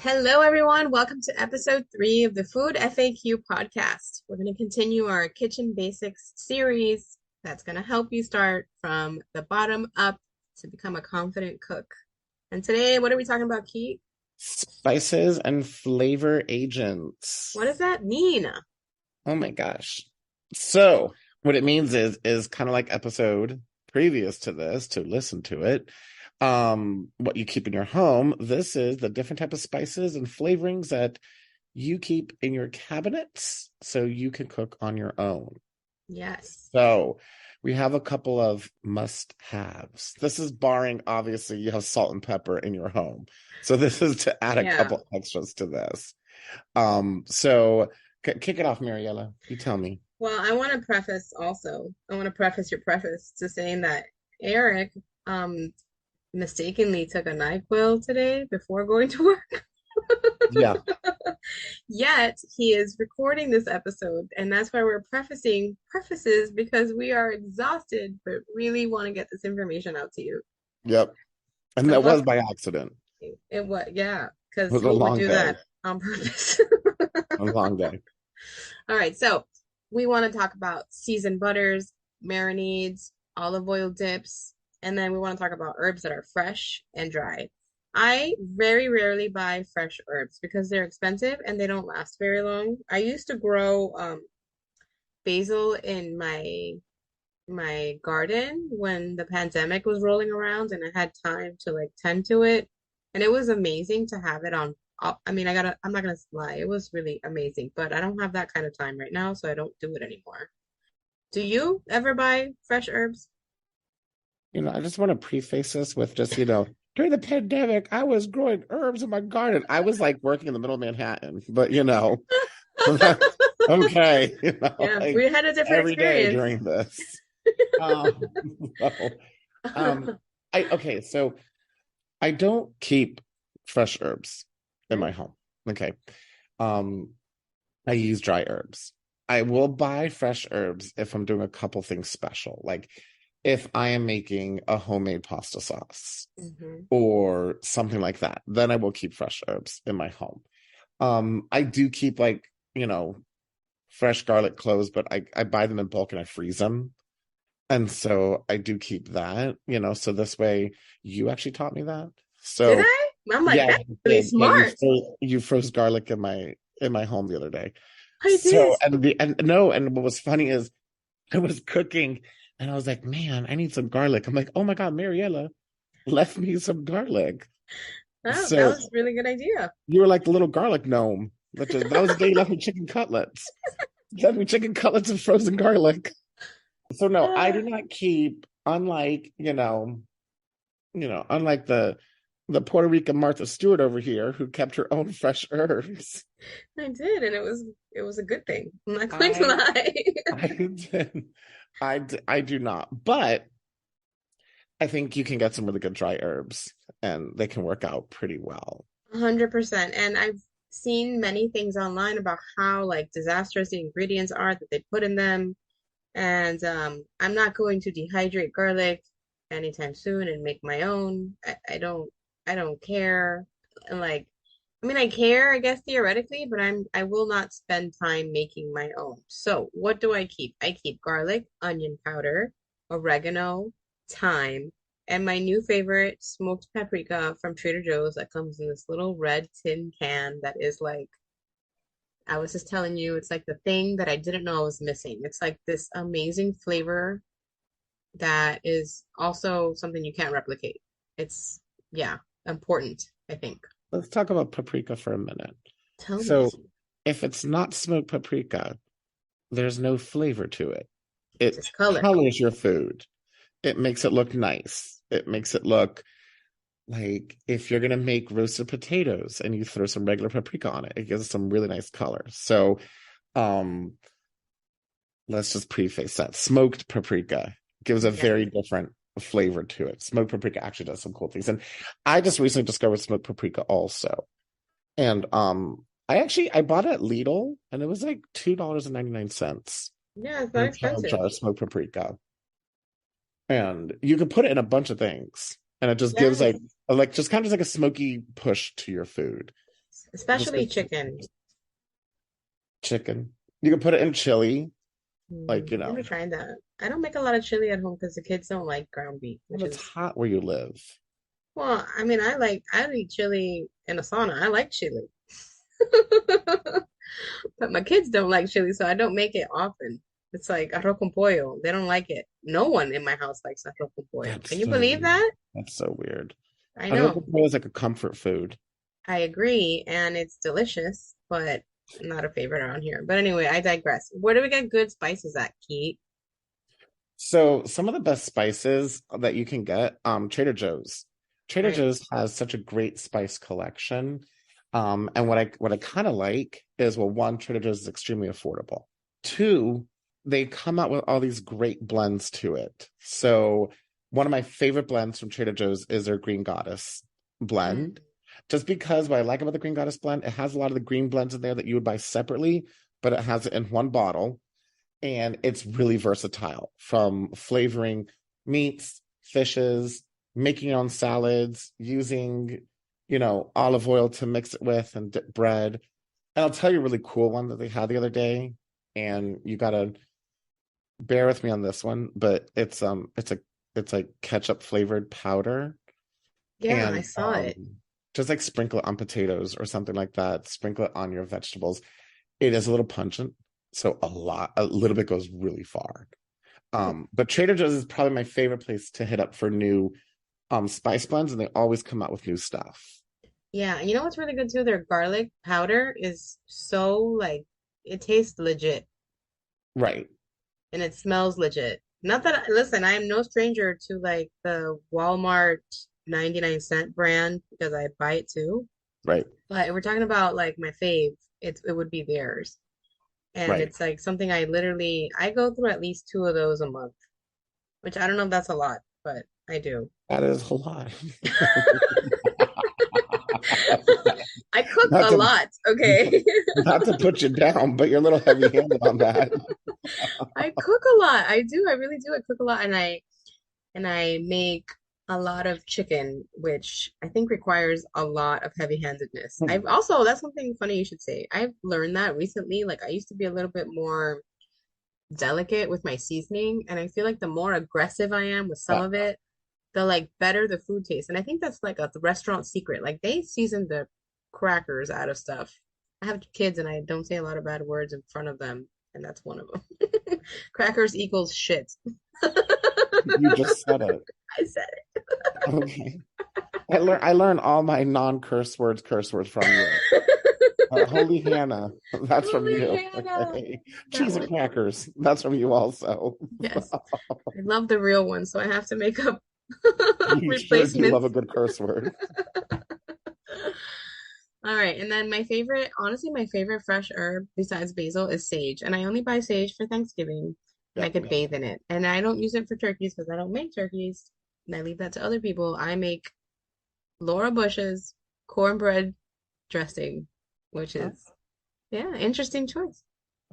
Hello, everyone. Welcome to episode 3 of the Food FAQ podcast. We're going to continue our kitchen basics series that's going to help you start from the bottom up to become a confident cook. And today, what are we talking about, Keith? Spices and flavor agents. What does that mean? Oh my gosh. So what it means is kind of like episode previous to this, to listen to it. What you keep in your home. This is the different type of spices and flavorings that you keep in your cabinets so you can cook on your own. Yes. So we have a couple of must-haves. This is barring, obviously, you have salt and pepper in your home. So this is to add a couple extras to this. So kick it off, Mariela. You tell me. Well, I want to preface your preface to saying that Eric mistakenly took a NyQuil today before going to work. Yeah. Yet he is recording this episode, and that's why we're prefaces because we are exhausted, but really want to get this information out to you. Yep. And that was by accident. It was, yeah, because who would do that on purpose? A long day. All right, so we want to talk about seasoned butters, marinades, olive oil dips, and then we want to talk about herbs that are fresh and dry. I very rarely buy fresh herbs because they're expensive and they don't last very long. I used to grow basil in my garden when the pandemic was rolling around and I had time to like tend to it. And it was amazing to have it on. I mean, I'm not gonna lie, it was really amazing, but I don't have that kind of time right now, so I don't do it anymore. Do you ever buy fresh herbs? I just want to preface this with just, during the pandemic, I was growing herbs in my garden. I was like working in the middle of Manhattan, but okay. Yeah, like, we had a different every experience day during this. So I don't keep fresh herbs in my home. Okay. I use dry herbs. I will buy fresh herbs if I'm doing a couple things special. Like if I am making a homemade pasta sauce or something like that, then I will keep fresh herbs in my home. I do keep fresh garlic cloves, but I buy them in bulk and I freeze them. And so I do keep that, so this way you actually taught me that. So did I? I'm like, that's really smart. You froze garlic in my home the other day. I did. And what was funny is I was cooking and I was like, man, I need some garlic. I'm like, oh my God, Mariela left me some garlic. Wow, that was a really good idea. You were like the little garlic gnome. That was the day you left me chicken cutlets. Left me chicken cutlets and frozen garlic. So no, I do not keep, unlike the Puerto Rican Martha Stewart over here who kept her own fresh herbs. I did, and it was a good thing. I'm not going to lie. I did. I do not, but I think you can get some really good dry herbs and they can work out pretty well. 100%. And I've seen many things online about how like disastrous the ingredients are that they put in them. And I'm not going to dehydrate garlic anytime soon and make my own. I don't care. And like, I mean, I care, I guess, theoretically, but I will not spend time making my own. So what do I keep? I keep garlic, onion powder, oregano, thyme, and my new favorite, smoked paprika from Trader Joe's that comes in this little red tin can that is like, I was just telling you, it's like the thing that I didn't know I was missing. It's like this amazing flavor that is also something you can't replicate. It's, yeah, important, I think. Let's talk about paprika for a minute. Tell so me. If it's not smoked paprika, there's no flavor to it. It just colors your food. It makes it look nice. It makes it look like if you're going to make roasted potatoes and you throw some regular paprika on it, it gives some really nice color. So let's just preface that. Smoked paprika gives a very different flavor to it. Smoked paprika actually does some cool things. And I just recently discovered smoked paprika also. And I bought it at Lidl and it was like $2.99. Yeah, it's not expensive. Jar of smoked paprika. And you can put it in a bunch of things. And it just gives just kind of like a smoky push to your food. Just especially make chicken. chicken. You can put it in chili, like, Never tried that. I don't make a lot of chili at home because the kids don't like ground beef, well, which it's is, hot where you live. well, I mean, I eat chili in a sauna. I like chili. But my kids don't like chili, so I don't make it often. It's like arroz con pollo. They don't like it. No one in my house likes arroz con pollo. That's Can you so believe weird. that? That's so weird. I I don't know. know, is like a comfort food. I agree, and it's delicious, but not a favorite around here. But anyway, I digress. Where do we get good spices at, Keith? So some of the best spices that you can get, Trader Joe's. Trader Right. Joe's has such a great spice collection. And what I kind of like is, well, one, Trader Joe's is extremely affordable. Two, they come out with all these great blends to it. So one of my favorite blends from Trader Joe's is their Green Goddess Mm. blend. Just because what I like about the Green Goddess blend, it has a lot of the green blends in there that you would buy separately, but it has it in one bottle, and it's really versatile from flavoring meats, fishes, making your own salads, using, olive oil to mix it with and dip bread. And I'll tell you a really cool one that they had the other day, and you gotta bear with me on this one, but it's like ketchup flavored powder, Yeah, I and saw it. just like sprinkle it on potatoes or something like that. Sprinkle it on your vegetables. It is a little pungent, so a little bit goes really far. But Trader Joe's is probably my favorite place to hit up for new spice blends, and they always come out with new stuff. Yeah, and you know what's really good too? Their garlic powder is so like it tastes legit Right, and it smells legit. Not that listen, I am no stranger to like the Walmart 99-cent brand because I buy it too. right, But if we're talking about like my fave, it would be theirs. And right. it's like something I go through at least two of those a month, which I don't know if that's a lot, but I do. That is a lot. I cook Not a to lot, okay? not to put you down, but you're a little heavy-handed on that. I cook a lot. I do. I really do. I cook a lot and I make a lot of chicken, which I think requires a lot of heavy-handedness. Hmm. I've also, that's something funny you should say. I've learned that recently. Like I used to be a little bit more delicate with my seasoning, and I feel like the more aggressive I am with some Yeah, of it, the like better the food tastes. And I think that's like a the restaurant secret. Like they season the crackers out of stuff. I have kids and I don't say a lot of bad words in front of them, and that's one of them. Crackers equals shit. you just said it. I said Okay. I learned all my curse words from you. it. Holy Hannah, that's from Holy you. Hannah. Okay. That Cheese and one. crackers, that's from you also. Yes. I love the real one, so I have to make up You sure do love replacements. a good curse word. All right, and then my favorite, honestly, my favorite fresh herb besides basil is sage, and I only buy sage for Thanksgiving, and I Yep, could yep. bathe in it. And I don't use it for turkeys because I don't make turkeys, and I leave that to other people. I make Laura Bush's cornbread dressing, which Oh, is, yeah, interesting choice.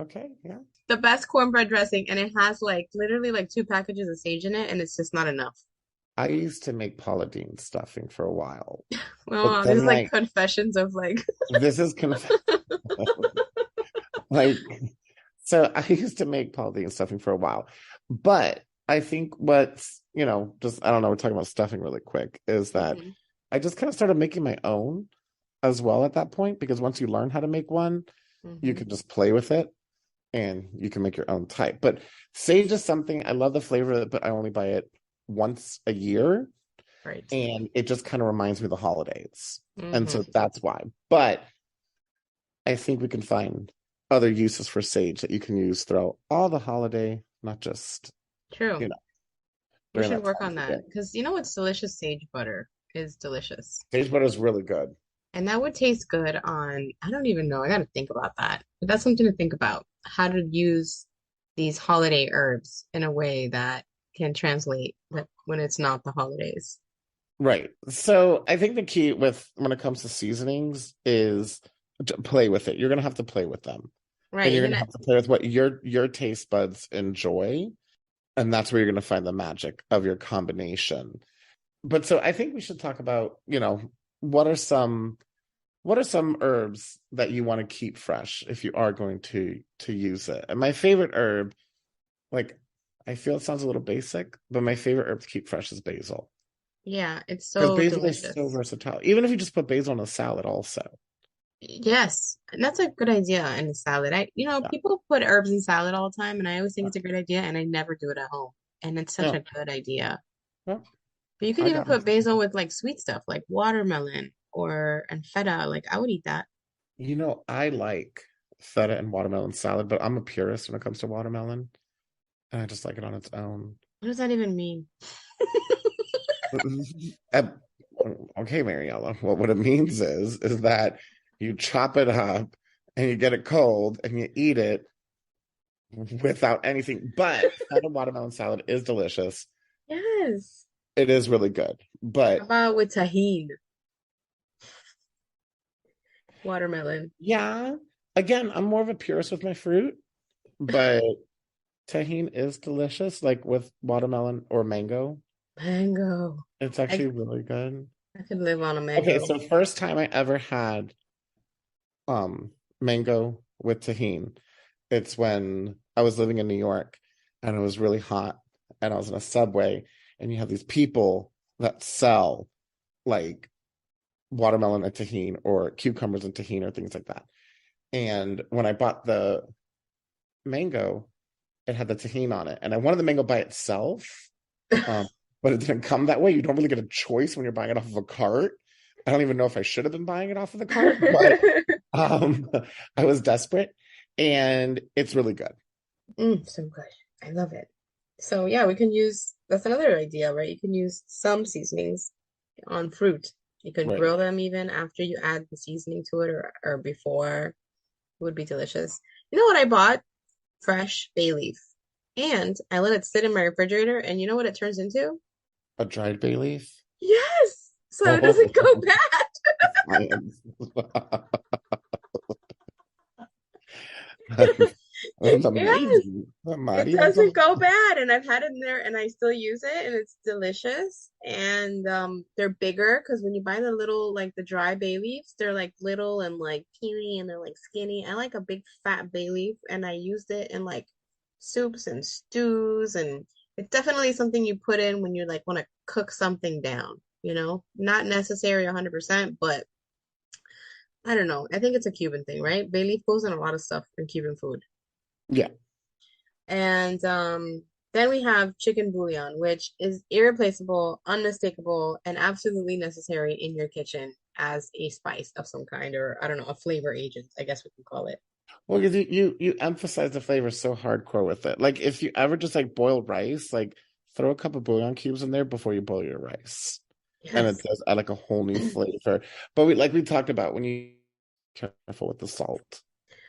okay, yeah. The best cornbread dressing, and it has like literally like two packages of sage in it, and it's just not enough. I used to make Paula Deen stuffing for a while, but Oh, these then like like confessions of like, this is like so I used to make Paula Deen stuffing for a while, but I think what's just I don't know, we're talking about stuffing really quick, is that Mhm, I just kind of started making my own as well at that point, because once you learn how to make one, you mhm. can just play with it and you can make your own type. But sage is something I love the flavor of it, but I only buy it once a year, Right. and it just kind of reminds me of the holidays. And so Hmm. that's why. But I think we can find other uses for sage that you can use throughout all the holiday, not just, True. you know, We during should that work time on of the that year. because you know what's delicious? Sage butter is delicious. Sage butter is really good. And that would taste good on, I don't even know. I got to think about that. But that's something to think about. How to use these holiday herbs in a way that can translate when it's not the holidays. Right. So I think the key with when it comes to seasonings is to play with it. You're gonna have to play with them. And Right. you're You're gonna gonna, have to play with what your taste buds enjoy. And that's where you're gonna find the magic of your combination. But so I think we should talk about, what are some what are some herbs that you want to keep fresh if you are going to use it? And my favorite herb, like I feel it sounds a little basic, but my favorite herb to keep fresh is basil. Yeah, it's Because so basil is so delicious. versatile. Even if you just put basil in a salad also. Yes, and that's a good idea in a salad. Yeah. People put herbs in salad all the time, and I always think Yeah. it's a great idea, and I never do it at home. And it's such Yeah. a good idea. Yeah. But you could I even got it. put basil with like sweet stuff like watermelon or and feta. Like I would eat that. I like feta and watermelon salad, but I'm a purist when it comes to watermelon, and I just like it on its own. What does that even mean? Uh, Okay, Mariella. What it means is that you chop it up and you get it cold and you eat it without anything. But feta watermelon salad is delicious. Yes. It is really good. How But about with tahini, watermelon? yeah, again, I'm more of a purist with my fruit, but tahine is delicious, like with watermelon or mango. Mango. It's I actually really good. I could live on a Okay, mango. so first time I ever had mango with tahine, it's when I was living in New York and it was really hot and I was in a subway and you have these people that sell like watermelon and tahine or cucumbers and tahine or things like that. And when I bought the mango, it had the tahine on it. And I wanted the mango by itself, um, but it didn't come that way. You don't really get a choice when you're buying it off of a cart. I don't even know if I should have been buying it off of the cart, but um, I was desperate and it's really good. So good. I love it. So yeah, we can use that's another idea, right? You can use some seasonings on fruit. You can Right. grill them even after you add the seasoning to it or before. It would be delicious. You know what I bought? Fresh bay leaf. And I let it sit in my refrigerator, and you know what it turns into? A dried bay leaf. Yes! So it Oh, doesn't go bad. science. That's Yes. amazing. It Mari, that's doesn't a go bad, and I've had it in there, and I still use it, and it's delicious. And they're bigger because when you buy the little like the dry bay leaves, they're like little and like peely, and they're like skinny. I like a big fat bay leaf, and I used it in like soups and stews, and it's definitely something you put in when you like want to cook something down. Not necessary 100%, but I don't know. I think it's a Cuban thing, right? Bay leaf goes in a lot of stuff in Cuban food. yeah. And then we have chicken bouillon, which is irreplaceable, unmistakable, and absolutely necessary in your kitchen as a spice of some kind, or I don't know, a flavor agent, I guess we can call it. Well, because you emphasize the flavor so hardcore with it. Like if you ever just like boil rice, like throw a couple bouillon cubes in there before you boil your rice, and it Yes. does add like a whole new flavor. But like we talked about, when you careful with the salt.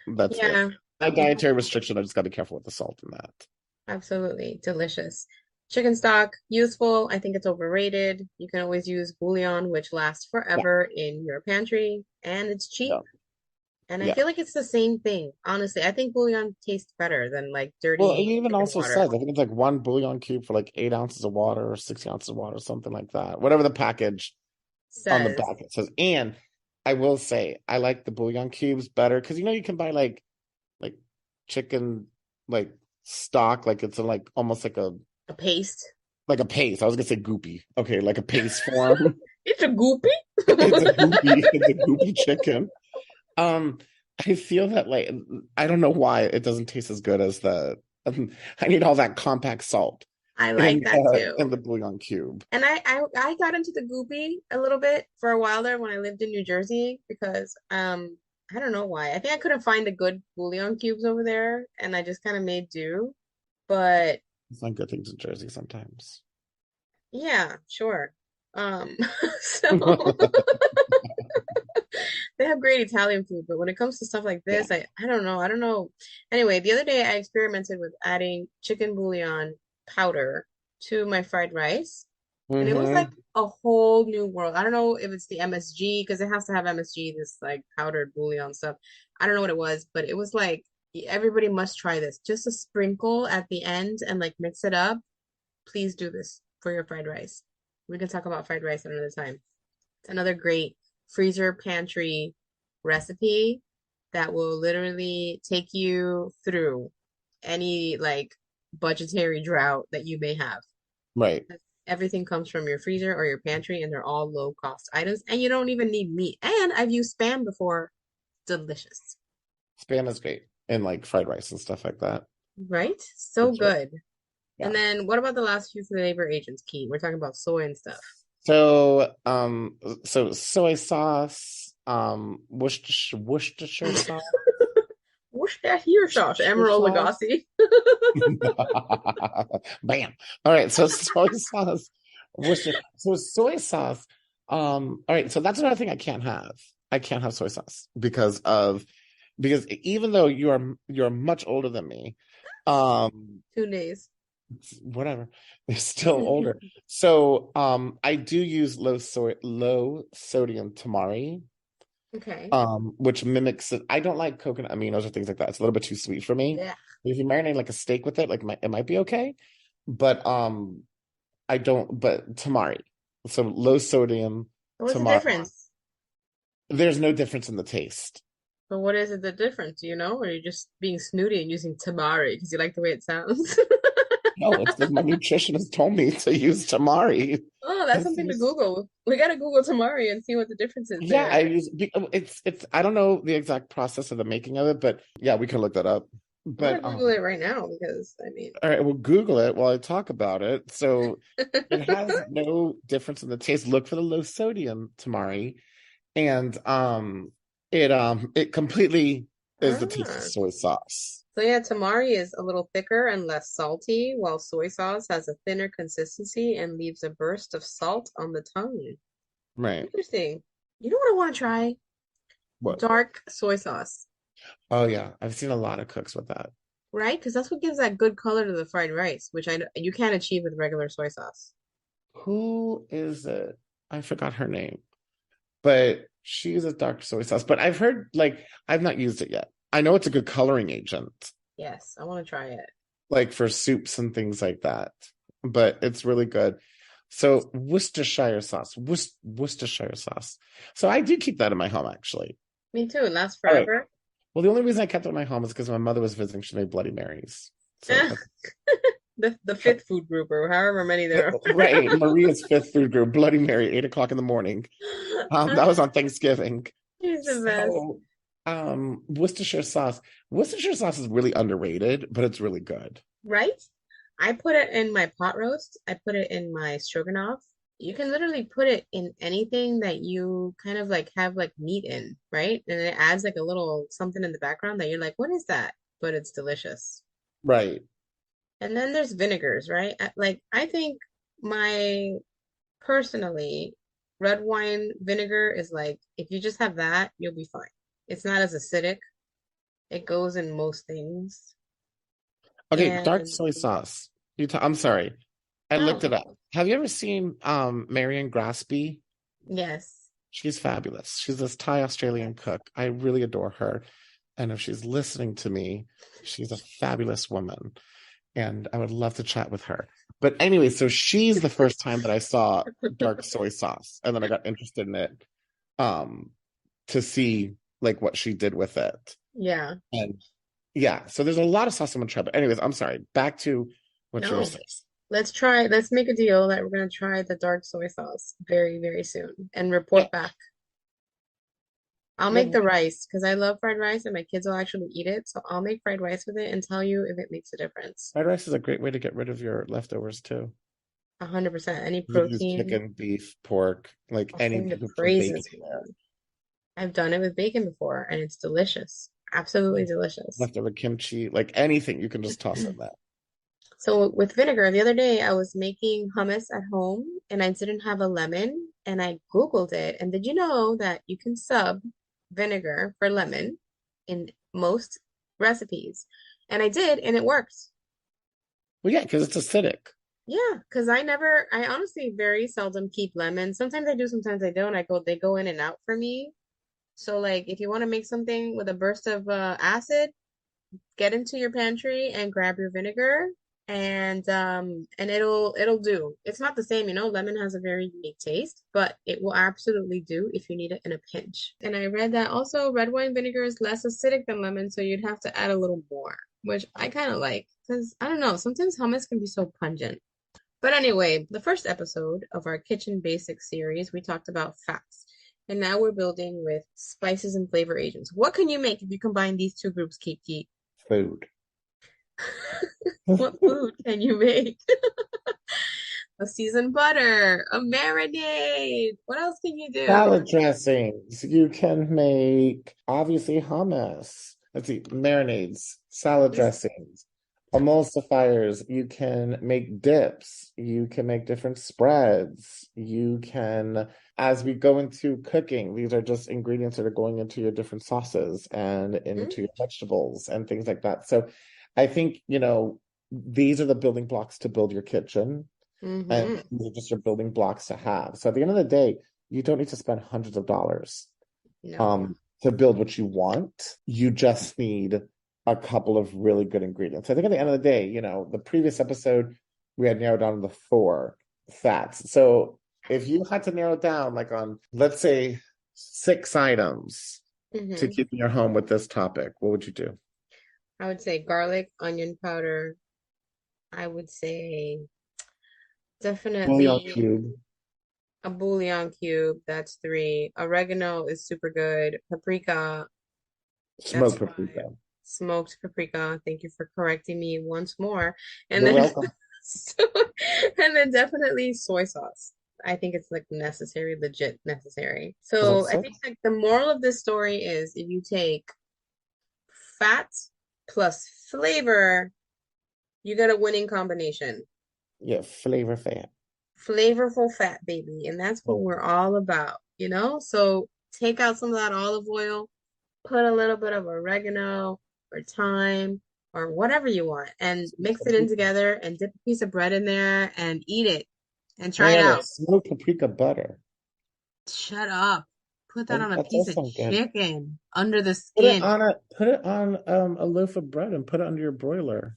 That's it. Yeah, My you dietary restriction, I just got to be careful with the salt in that. absolutely delicious. Chicken stock, useful. I think it's overrated. You can always use bouillon, which lasts Yeah, forever in your pantry, and it's cheap. yeah, And I yeah. feel like it's the same thing. Honestly, I think bouillon tastes better than like Well, it dirty even chicken also water. says, I think it's like one bouillon cube for like 8 ounces of water or 60 ounces of water, something like that. Whatever the package on the Says. back it says. And I will say, I like the bouillon cubes better because you can buy like chicken like stock, like it's in like almost A paste. like a paste. I was gonna say goopy. Okay, like a paste form. It's a goopy. It's a goopy chicken. Um, I feel that like I don't know why it doesn't taste as good as the. I need all that compact salt I like that in too. the bouillon cube. And I got into the goopy a little bit for a while there when I lived in New Jersey because I don't know why. I think I couldn't find the good bouillon cubes over there and I just kind of made do. But It's not good things in Jersey sometimes. yeah, sure. Um so they have great Italian food, but when it comes to stuff like Yeah. this, I don't know. I don't know. Anyway, the other day I experimented with adding chicken bouillon powder to my fried rice, and it was like Hmm. a whole new world. I don't know if it's the MSG because it has to have MSG, this like powdered bouillon stuff. I don't know what it was, but it was like everybody must try this. Just a sprinkle at the end and like mix it up. Please do this for your fried rice. We can talk about fried rice another time. It's another great freezer pantry. recipe that will literally take you through any like budgetary drought that you may have. Right. Everything comes from your freezer or your pantry, and they're all low cost items, and you don't even need meat. And I've used Spam before. Delicious. Spam is great and like fried rice and stuff like that. Right? So It's really, good. yeah. And then what about the last few flavor agents, Key? We're talking about soy and stuff. So soy sauce, Worcestershire sauce. What's that here, Josh? Worcestershire Emerald sauce. Lagasse. Bam. All right, so soy sauce. So soy sauce. All right, so that's another thing I can't have. I can't have soy sauce because even though you're much older than me, um, 2 days. whatever, they're still older. So I do use low sodium tamari, Okay. which mimics it. I don't like coconut aminos or things like that. It's a little bit too sweet for me. Yeah. If you marinate like a steak with it, like it might be okay. But I don't, but tamari. So low sodium What's the tamari. difference? There's no difference in the taste. But what is it the difference, do you know? Or are you just being snooty and using tamari because you like the way it sounds? No, it's because my nutritionist told me to use tamari. Oh, that's And something to Google. We gotta Google tamari and see what the difference is yeah, I there. use it's I don't know the exact process of the making of it, but yeah, we can look that up. I'm gonna But Google it right now because I mean, all right, we'll Google it while I talk about it. So it has no difference in the taste. Look for the low sodium tamari, and it completely is the taste of ah. soy sauce. So yeah, tamari is a little thicker and less salty, while soy sauce has a thinner consistency and leaves a burst of salt on the tongue. Right. Interesting. You know what I want to try? What? Dark soy sauce, Oh yeah, I've seen a lot of cooks with that. right? Because that's what gives that good color to the fried rice, which you can't achieve with regular soy sauce. Who is it? I forgot her name, but she uses dark soy sauce. But I've heard like I've not used it yet. I know it's a good coloring agent, Yes, I want to try it. like for soups and things like that. But it's really good. So Worcestershire sauce, Worcestershire sauce. So I do keep that in my home actually. Me too. It lasts All right. forever. Well, the only reason I kept it in my home is because my mother was visiting. She made Bloody Marys. So I kept, The kept fifth food group or however many there right. Maria's fifth food group, Bloody Mary, 8 o'clock in the morning. That are. was on Thanksgiving. He's the best. So, Worcestershire sauce. Worcestershire sauce is really underrated, but it's really good. Right? I put it in my pot roast. I put it in my stroganoff. You can literally put it in anything that you kind of like have like meat in, right? And it adds like a little something in the background that you're like, what is that? But it's delicious. Right. And then there's vinegars, right? Like I think my personally red wine vinegar is like if you just have that, you'll be fine. It's not as acidic. It goes in most things. Okay, dark And soy sauce. I'm sorry. I looked it oh, up. Have you ever seen Marion Graspy? yes. She's fabulous. She's this Thai Australian Yes. cook. I really adore her. And if she's listening to me, she's a fabulous woman. And I would love to chat with her. But anyway, so she's the first time that I saw dark soy sauce, and then I got interested in it um to see like what she did with it. Yeah. And yeah, so there's a lot of sauce I'm gonna try. But anyways, I'm sorry. Back to what you were No. saying. Let's make a deal that we're gonna try the dark soy sauce very, very soon and Yeah, report back. I'll yeah. make the rice because I love fried rice and my kids will actually eat it. So I'll make fried rice with it and tell you if it makes a difference. Fried rice is a great way to get rid of your leftovers too. 100%. Any You can use protein, chicken, beef, pork, like I'll anything. sing the You can put bacon praises in for there. it. I've done it with bacon before and it's delicious. Absolutely delicious. Leftover kimchi, like anything, you can just toss in that. So with vinegar, the other day I was making hummus at home and I didn't have a lemon and I Googled it. And did you know that you can sub vinegar for lemon in most recipes? And I did, and it worked. Well, yeah, because it's acidic. Yeah, because I honestly very seldom keep lemon. Sometimes I do, sometimes I don't. They go in and out for me. So like if you want to make something with a burst of acid, get into your pantry and grab your vinegar and it'll do. It's not the same, lemon has a very unique taste, but it will absolutely do if you need it in a pinch. And I read that also red wine vinegar is less acidic than lemon, so you'd have to add a little more, which I kind of like because I don't know, sometimes hummus can be so pungent. But anyway, the first episode of our Kitchen Basics series, we talked about fats. And now we're building with spices and flavor agents. What can you make if you combine these two groups, Kiki? Food. What food can you make? A seasoned butter, a marinade. What else can you do? Salad dressings. You can make obviously hummus. Let's see, marinades, salad This, dressings, emulsifiers. You can make dips. You can make different spreads. You can, as we go into cooking, these are just ingredients that are going into your different sauces and into your vegetables and things like that. So I think, these are the building blocks to build your kitchen. And mm-hmm. these are just your building blocks to have. So at the end of the day, you don't need to spend hundreds of dollars No. to build what you want. You just need a couple of really good ingredients. I think at the end of the day, the previous episode, we had narrowed down the 4 fats. So if you had to narrow it down, like on, let's say, 6 items to Mm-hmm. keep in your home with this topic, what would you do? I would say garlic, onion powder. I would say Bouillon definitely cube, a bouillon cube. That's 3. Oregano is super good. Paprika, that's smoked 5. paprika. Smoked paprika. Thank you for correcting me once more. And You're then welcome. so, and then definitely soy sauce. I think it's like necessary, legit necessary. Was that So I so? think like the moral of this story is if you take fat plus flavor, you get a winning combination. Yeah, flavor fan. Flavorful fat, baby. And that's what we're all about? So take out some of that olive oil, put a little bit of oregano or thyme or whatever you want and mix it in together and dip a piece of bread in there and eat it and try it Mariela, out. smoked paprika butter. Shut up. Put that on a That piece does of sound good. chicken under the Put it skin. on a loaf of bread and put it under your broiler.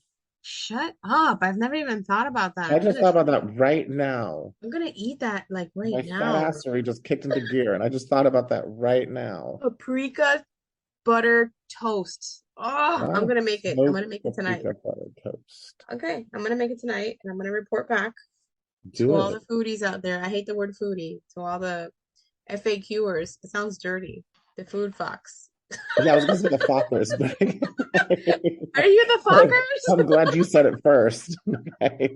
Shut up. I've never even thought about that. I just thought about that right now. I'm gonna eat that like right My fat now. ass already just kicked into gear, and I just thought about that right now. Paprika butter toast. Oh, I'm Wow, gonna make it. I'm smoked gonna make it tonight. paprika butter toast. Okay, I'm gonna make it tonight and I'm gonna report back to Do all the it. foodies out there. I hate the word foodie. To all the FAQers. It sounds dirty. The food fox. Yeah, I was gonna say the Fockers, but Are you the I'm Fockers? glad you said it first. Okay,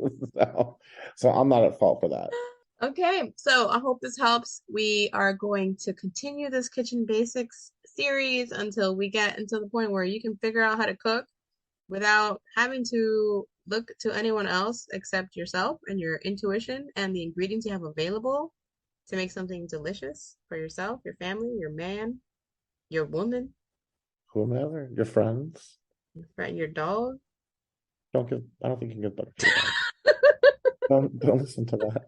so I'm not at fault for that. Okay, so I hope this helps. We are going to continue this kitchen basics series until we get into the point where you can figure out how to cook without having to look to anyone else except yourself and your intuition and the ingredients you have available to make something delicious for yourself, your family, your man, your woman, Whomever, your friends. your friend, your dog. I don't think you can give butter to your dog. Don't listen to that.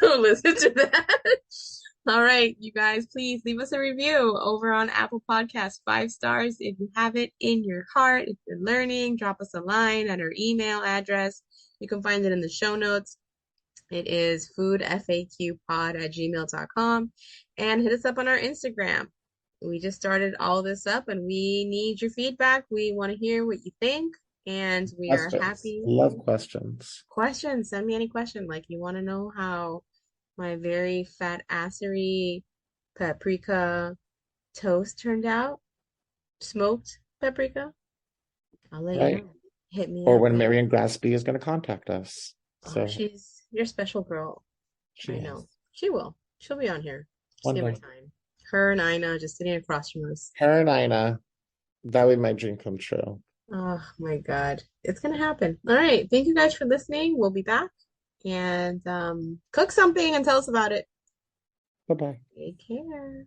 Don't listen to that. All right, you guys, please leave us a review over on Apple Podcasts, 5 stars if you have it in your heart. If you're learning, drop us a line at our email address. You can find it in the show notes. It is foodfaqpod@gmail.com. And hit us up on our Instagram. We just started all this up and we need your feedback. We want to hear what you think. And we are Questions. happy. Love questions. Questions. Send me any question. Like you want to know how my very fat assery paprika toast turned out? Smoked paprika? I'll let you Right. know. Hit me Or up. when Marion Graspy is going to contact us. Oh, So she's your special girl. she I is. know. She will. She'll be on here. Just One give her day. time. Her and Ina just sitting across from us. Her and Ina, that would be my dream come true. Oh my God. It's gonna happen. All right. Thank you guys for listening. We'll be back and cook something and tell us about it. Bye bye. Take care.